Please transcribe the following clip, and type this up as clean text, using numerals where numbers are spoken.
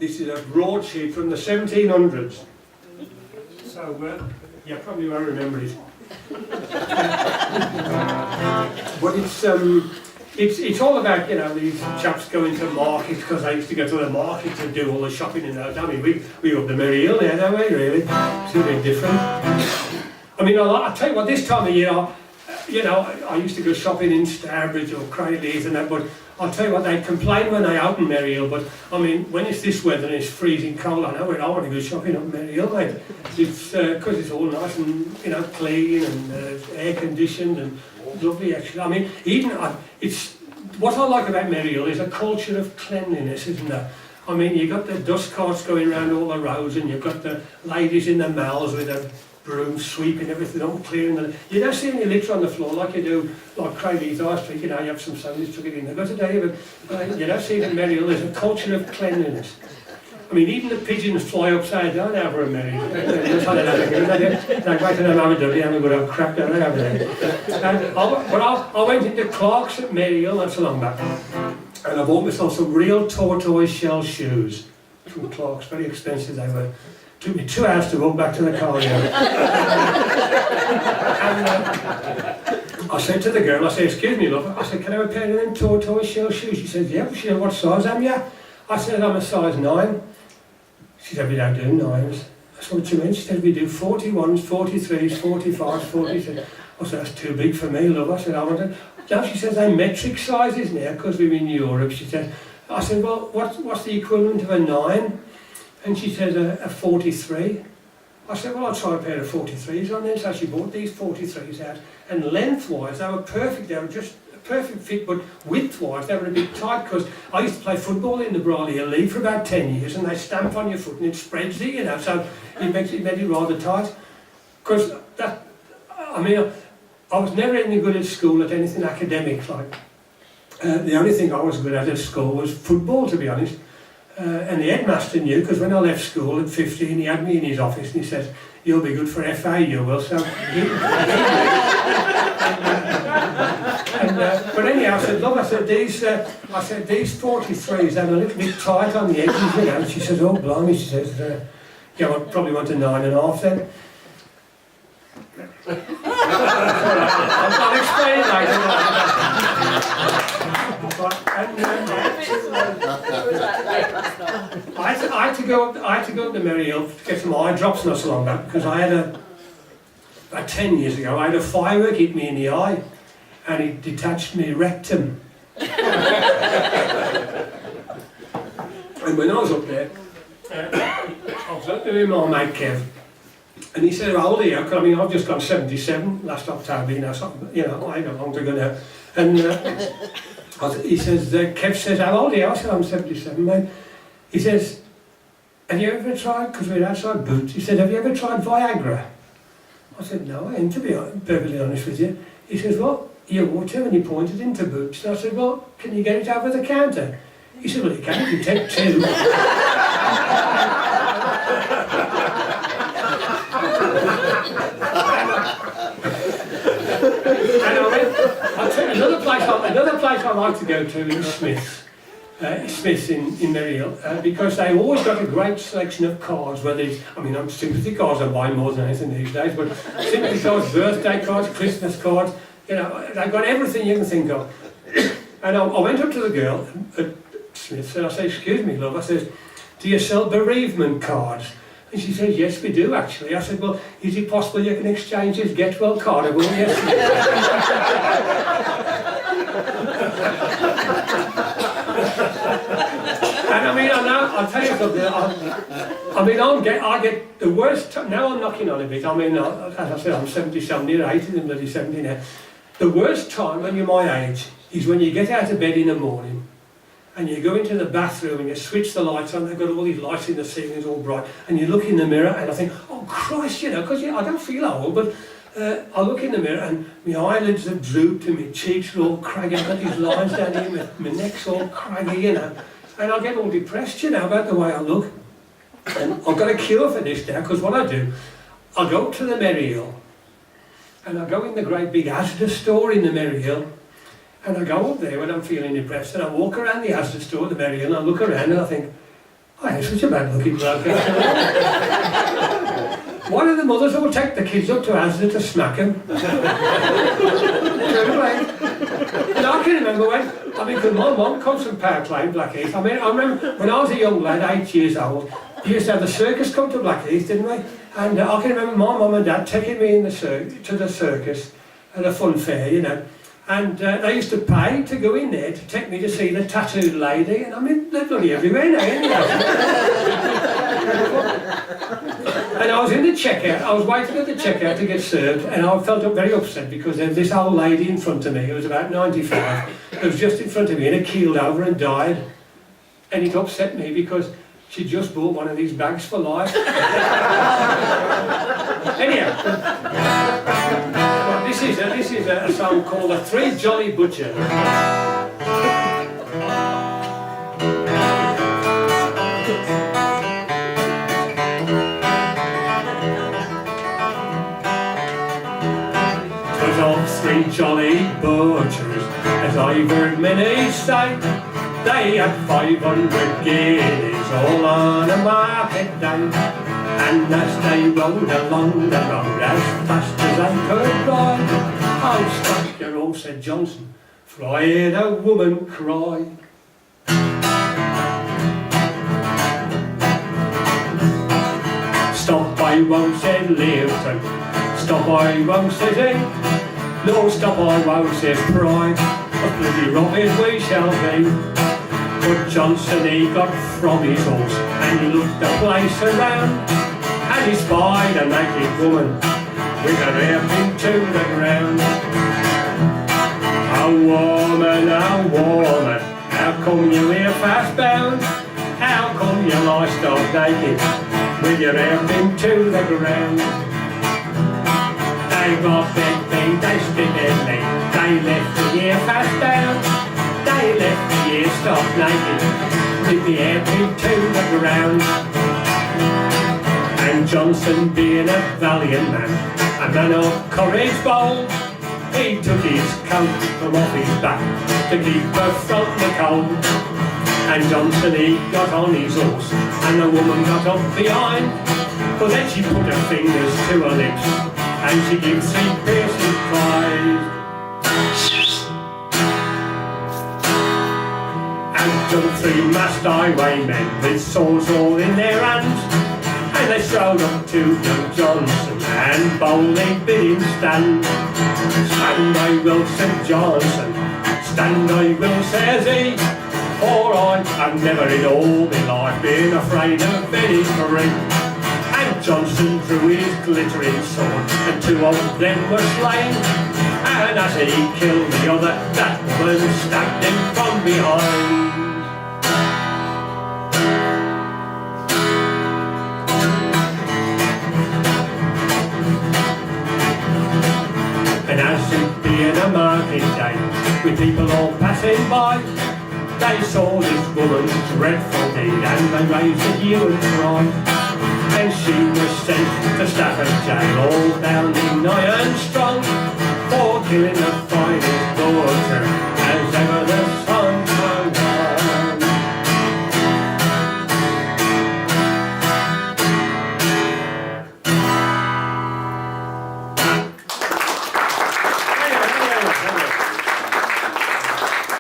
This is a broadsheet from the 1700s. So, you probably won't remember it. But it's all about, you know, these chaps going to markets, because I used to go to the market to do all the shopping in those. I mean, we up the Merry Hill there, don't we, really? It's a bit different. I mean, I'll tell you what, this time of year, you know, I used to go shopping in Starbridge or Craigleith and that, but I'll tell you what, they complain when they open Merry Hill, but I mean, when it's this weather and it's freezing cold, I know where I want to go shopping up Merry Hill, mate. It's because it's all nice and, you know, clean and air conditioned and lovely actually. I mean, even it's what I like about Merry Hill is a culture of cleanliness, isn't there? I mean, you've got the dust carts going around all the roads, and you've got the ladies in the malls with a broom sweeping everything up, clearing you don't see any litter on the floor like you do like Craigleith High Street. You know, you have some sandwich, took it in there, got today, but you don't see it in Merry Hill. There's a culture of cleanliness. I mean, even the pigeons fly upside down over a Merry Hill. They wait till I'm having a dudley, having a good old crack down there over there. But I went into Clark's at Merry Hill, that's a long back, and I bought myself some real tortoise shell shoes from Clark's, very expensive they were. Took me 2 hours to walk back to the car. And I said to the girl, I said, excuse me, love, I said, can I have a pair of them tortoise shell shoes? She said, yeah. She said, what size am you? I said, I'm a size 9. She said, we don't do 9s. I said, what do you mean? She said, we do 41s, 43s, 45s, 46s. I said, that's too big for me, love. I said, I want to... Now she says, they're metric sizes now, because we're in Europe. She said, I said, well, what's the equivalent of a 9? And she said a 43. I said, well, I'll try a pair of 43s on then. So she bought these 43s out. And lengthwise, they were perfect. They were just a perfect fit, but widthwise, they were a bit tight, because I used to play football in the Brawley League for about 10 years, and they stamp on your foot and it spreads it, you know, so it made it rather tight. Because that, I mean, I was never any good at school at anything academic. Like, the only thing I was good at school was football, to be honest. And the headmaster knew, because when I left school at 15, he had me in his office and he said, you'll be good for FA, you will. So but anyhow, I said, look, I said, these 43s, they're a little bit tight on the edges, you know. And she says, oh, blimey, she says, yeah, I probably want a 9.5 then. I'll explain it later. I had to go up to Merry Hill to get some eye drops not so long back, because I had about 10 years ago, I had a firework hit me in the eye, and it detached my rectum. And when I was up there, I was up there with my mate Kev, and he said, how old are you? I mean, I've just gone 77 last October, you know, I ain't got long to go now. And he says, Kev says, how old are you? I said, I'm 77, mate. He says, have you ever tried, because we're outside Boots, he said, have you ever tried Viagra? I said, no, I ain't, to be perfectly honest with you. He says, well, you ought to, and he pointed into Boots. And I said, well, can you get it over the counter? He said, well, you can if you take 2. And I'll tell you, another place I like to go to is Smith's in Merry Hill, because they always got a great selection of cards, whether it's, I mean, I'm sympathy cards I buy more than anything these days, but sympathy cards, birthday cards, Christmas cards, you know, they've got everything you can think of. And I went up to the girl at Smith's and I said, excuse me, love, I said, do you sell bereavement cards? And she said, yes, we do actually. I said, well, is it possible you can exchange this Get Well card? I went, yes. And I mean, I'll tell you something, I get the worst, now I'm knocking on a bit, I mean, as I said, I'm 77 or 80, I'm bloody 70 now. The worst time when you're my age is when you get out of bed in the morning and you go into the bathroom and you switch the lights on, they've got all these lights in the ceilings all bright, and you look in the mirror and I think, oh Christ, you know, because I don't feel old, but I look in the mirror and my eyelids have drooped and my cheeks are all craggy, I've got these lines down here, my neck's all craggy, you know, and I get all depressed, you know, about the way I look. And I've got a cure for this now, because what I do, I go up to the Merry Hill, and I go in the great big Asda store in the Merry Hill, and I go up there when I'm feeling depressed, and I walk around the Asda store at the Merry Hill, and I look around and I think, I ain't such a bad looking bloke after all. One of the mothers will take the kids up to Asda to smack them. And I can remember because my mum comes from Park Lane, Blackheath. I remember when I was a young lad, 8 years old, we used to have the circus come to Blackheath, didn't we? And I can remember my mum and dad taking me in to the circus at a fun fair, you know. And they used to pay to go in there to take me to see the tattooed lady. And they're bloody everywhere now, anyway. And I was in the checkout, I was waiting at the checkout to get served, and I felt very upset because there was this old lady in front of me who was about 95, who was just in front of me and had keeled over and died. And it upset me because she just bought one of these bags for life. Anyhow, well, this is a song called The Three Jolly Butchers. Three jolly butchers, as I've heard many say, they had 500 guineas all on a market day. And as they rode along the road as fast as they could ride, "Oh, stop your horse," said Johnson, "for I heard a woman cry." "Stop, I won't," said Leoton. "Stop, I won't," says he. "No, stop, I won't," says Pride. "A bloody robbers we shall be." But Johnson he got from his horse and he looked the place around, and he spied a naked woman with her hair pinned to the ground. "Oh woman, how come you here fast bound? How come you lie stark naked with your hair pinned to the ground?" "They robbed me, they spitted me, they left me here fast down. They left me here stark naked, with the hair pinned to the ground." And Johnson, being a valiant man, a man of courage bold, he took his coat from off his back to keep her from the cold. And Johnson he got on his horse, and the woman got up behind, but then she put her fingers to her lips, and she gave 3 piercing cries. And jumped 3 masked highwaymen with swords all in their hands, and they strode up to young Johnson and boldly bid him stand. "Stand I will," said Johnson, "stand I will," says he, "for I have never in all my life been afraid of any three." And Johnson drew his glittering sword, and 2 of them were slain. And as he killed the other, that woman stabbed him from behind. And as it being a market day, with people all passing by, they saw this woman's dreadful deed, and they raised a hue and cry. And she was sent to Stafford jail, all bound in iron strong, for killing the finest daughter